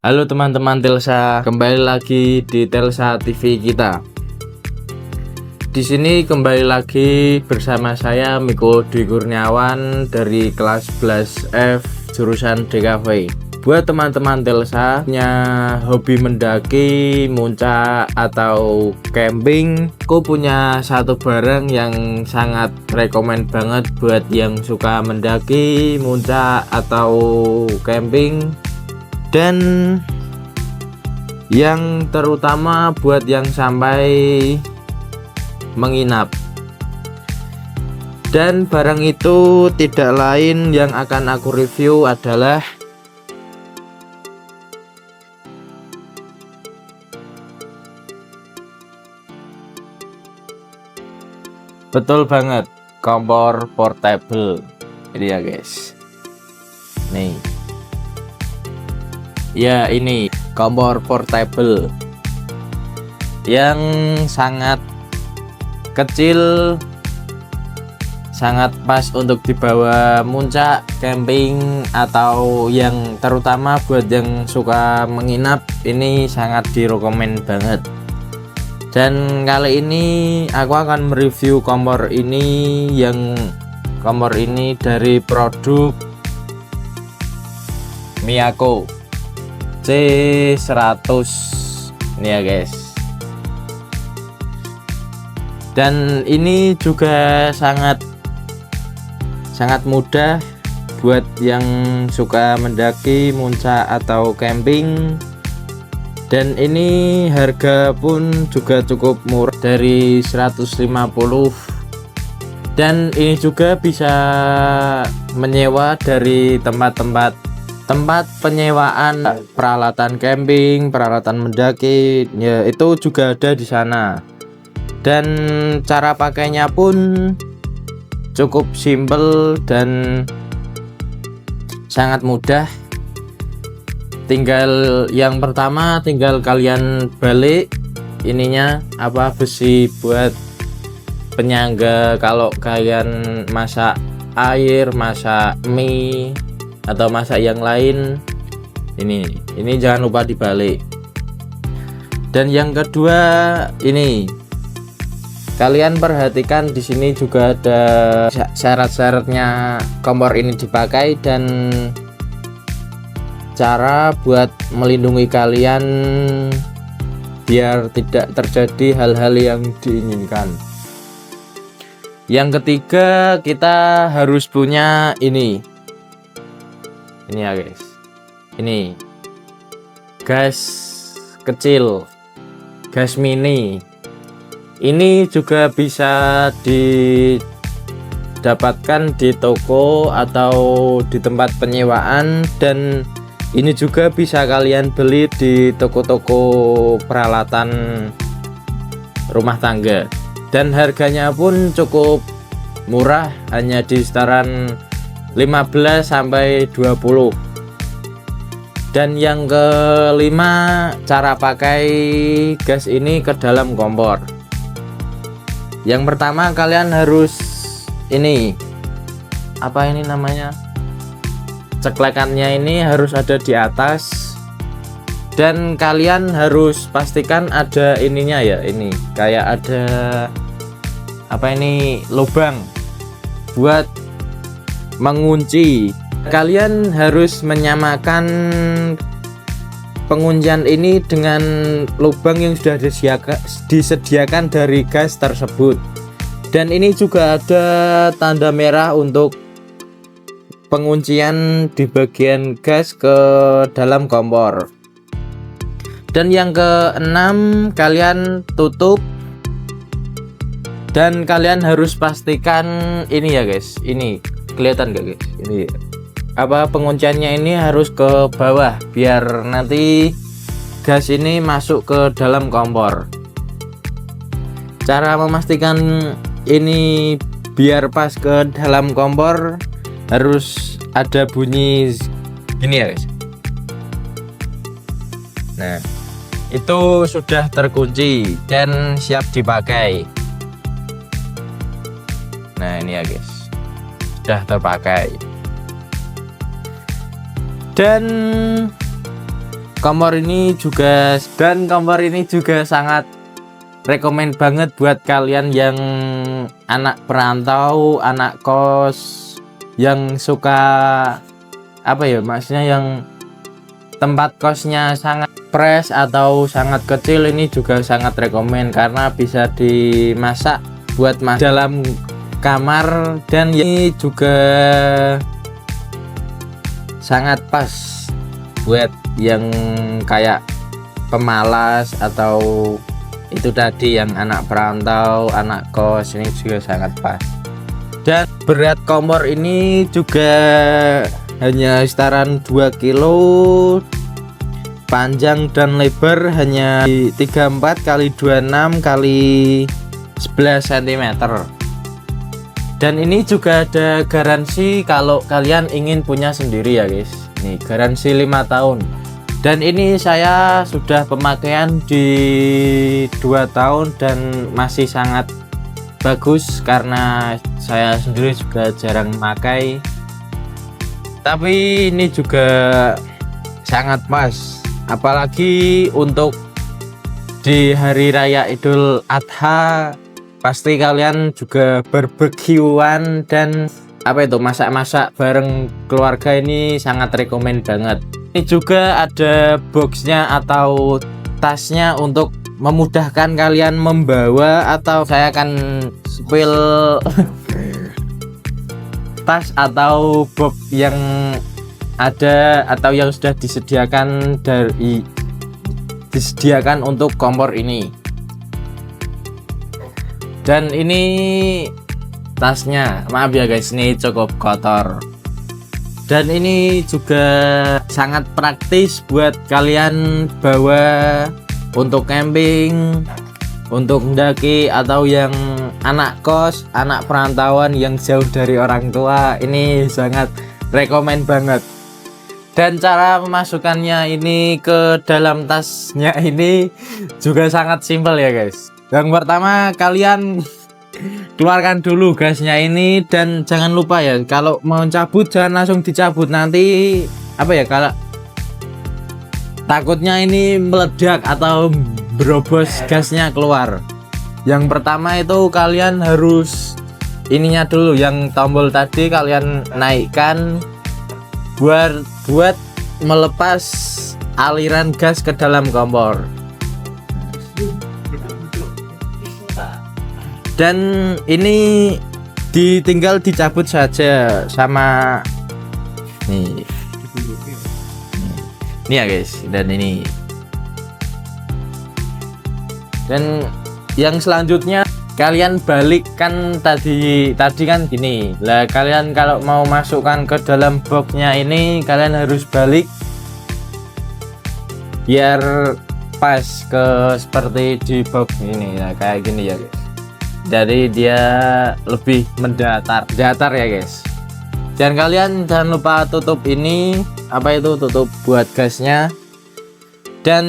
Halo teman-teman Telsa, kembali lagi di Telsa TV kita. Di sini kembali lagi bersama saya Miko Dwi Kurniawan dari kelas 11F jurusan DKV. Buat teman-teman Telsa punya hobi mendaki, muncak atau camping, aku punya satu barang yang sangat rekomen banget buat yang suka mendaki, muncak atau camping, dan yang terutama buat yang sampai menginap. Dan barang itu tidak lain yang akan aku review adalah betul banget, kompor portable. Ini ya guys, nih ya, ini kompor portable yang sangat kecil, sangat pas untuk dibawa muncak, camping, atau yang terutama buat yang suka menginap. Ini sangat direkomend banget. Dan kali ini aku akan mereview kompor ini, dari produk Miyako C100 ini ya guys. Dan ini juga sangat mudah buat yang suka mendaki, muncak atau camping. Dan ini harga pun juga cukup murah, dari 150. Dan ini juga bisa menyewa dari tempat penyewaan peralatan camping, peralatan mendaki, ya itu juga ada di sana. Dan cara pakainya pun cukup simple dan sangat mudah. Yang pertama tinggal kalian balik ininya, besi buat penyangga kalau kalian masak air, masak mie, atau masak yang lain. Ini jangan lupa dibalik. Dan yang kedua, ini kalian perhatikan di sini juga ada syarat-syaratnya kompor ini dipakai dan cara buat melindungi kalian biar tidak terjadi hal-hal yang diinginkan. Yang ketiga, kita harus punya ini ya guys, ini gas kecil, gas mini. Ini juga bisa didapatkan di toko atau di tempat penyewaan, dan ini juga bisa kalian beli di toko-toko peralatan rumah tangga. Dan harganya pun cukup murah, hanya di sekitaran 15 sampai 20. Dan yang kelima, cara pakai gas ini ke dalam kompor. Yang pertama, kalian harus ceklekannya ini harus ada di atas, dan kalian harus pastikan ada ininya ya, ini kayak ada lubang buat mengunci. Kalian harus menyamakan penguncian ini dengan lubang yang sudah disediakan dari gas tersebut. Dan ini juga ada tanda merah untuk penguncian di bagian gas ke dalam kompor. Dan yang keenam, kalian tutup, dan kalian harus pastikan ini ya guys, ini kelihatan gak guys, ini pengunciannya ini harus ke bawah biar nanti gas ini masuk ke dalam kompor. Cara memastikan ini biar pas ke dalam kompor, harus ada bunyi gini ya guys. Nah, itu sudah terkunci dan siap dipakai. Nah, ini ya guys, sudah terpakai. Dan kompor ini juga sangat rekomen banget buat kalian yang anak perantau, anak kos yang suka maksudnya yang tempat kosnya sangat fresh atau sangat kecil. Ini juga sangat rekomen karena bisa dimasak buat dalam kamar, dan ini juga sangat pas buat yang kayak pemalas atau itu tadi yang anak perantau, anak kos, ini juga sangat pas. Dan berat kompor ini juga hanya sekitaran 2 kilo, panjang dan lebar hanya 34 x 26 x 11 cm. Dan ini juga ada garansi kalau kalian ingin punya sendiri ya guys. Ini garansi 5 tahun. Dan ini saya sudah pemakaian di 2 tahun dan masih sangat bagus karena saya sendiri juga jarang memakai. Tapi ini juga sangat pas, apalagi untuk di hari raya Idul Adha. Pasti kalian juga barbekyuan dan masak-masak bareng keluarga, ini sangat rekomen banget. Ini juga ada boxnya atau tasnya untuk memudahkan kalian membawa, atau saya akan spill tas atau box yang ada atau yang sudah disediakan untuk kompor ini. Dan ini tasnya, maaf ya guys, ini cukup kotor. Dan ini juga sangat praktis buat kalian bawa untuk camping, untuk mendaki, atau yang anak kos, anak perantauan yang jauh dari orang tua. Ini sangat rekomen banget. Dan cara memasukkannya ini ke dalam tasnya ini juga sangat simpel ya guys. Yang pertama, kalian keluarkan dulu gasnya ini, dan jangan lupa ya, kalau mau cabut jangan langsung dicabut, nanti kalau takutnya ini meledak atau berobos gasnya keluar. Yang pertama itu kalian harus ininya dulu, yang tombol tadi kalian naikkan buat melepas aliran gas ke dalam kompor. Dan ini tinggal dicabut saja sama nih ya guys. Dan ini, dan yang selanjutnya kalian balik kan tadi kan gini lah, kalian kalau mau masukkan ke dalam boxnya ini kalian harus balik biar pas ke seperti di box ini ya, kayak gini ya guys. Jadi dia lebih mendatar ya guys. Dan kalian jangan lupa tutup ini, tutup buat gasnya. Dan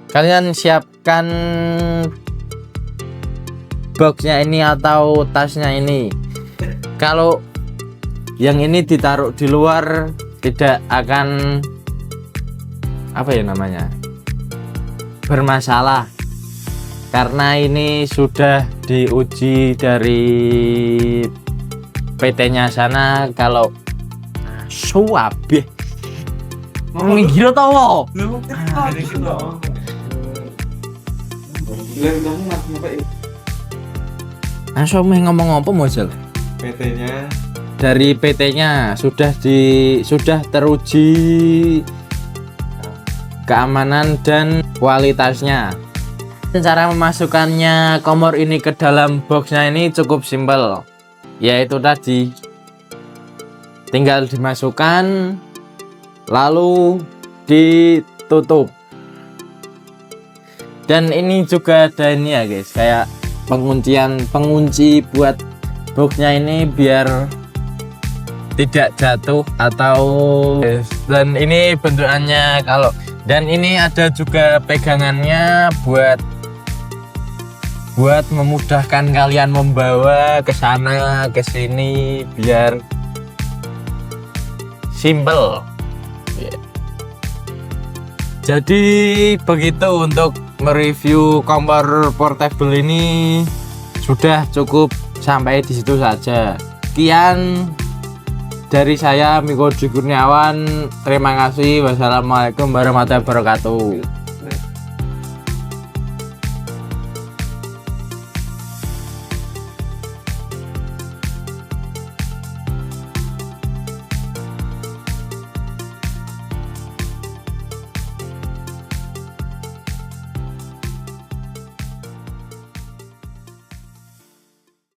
kalian siapkan boxnya ini atau tasnya ini. Kalau yang ini ditaruh di luar tidak akan bermasalah, karena ini sudah diuji dari PT-nya sana. Kalau suabe ngiro tau ngomong apa Mojel? PT-nya dari PT-nya sudah teruji keamanan dan kualitasnya. Cara memasukkannya kompor ini ke dalam boxnya ini cukup simpel, yaitu tadi tinggal dimasukkan lalu ditutup. Dan ini juga ada ini ya guys, kayak pengunci buat boxnya ini biar tidak jatuh atau. Dan ini bentukannya dan ini ada juga pegangannya buat memudahkan kalian membawa ke sana ke sini biar simple. Jadi begitu untuk mereview kompor portable ini, sudah cukup sampai di situ saja. Sekian dari saya Miko Dwi Kurniawan. Terima kasih. Wassalamualaikum warahmatullahi wabarakatuh.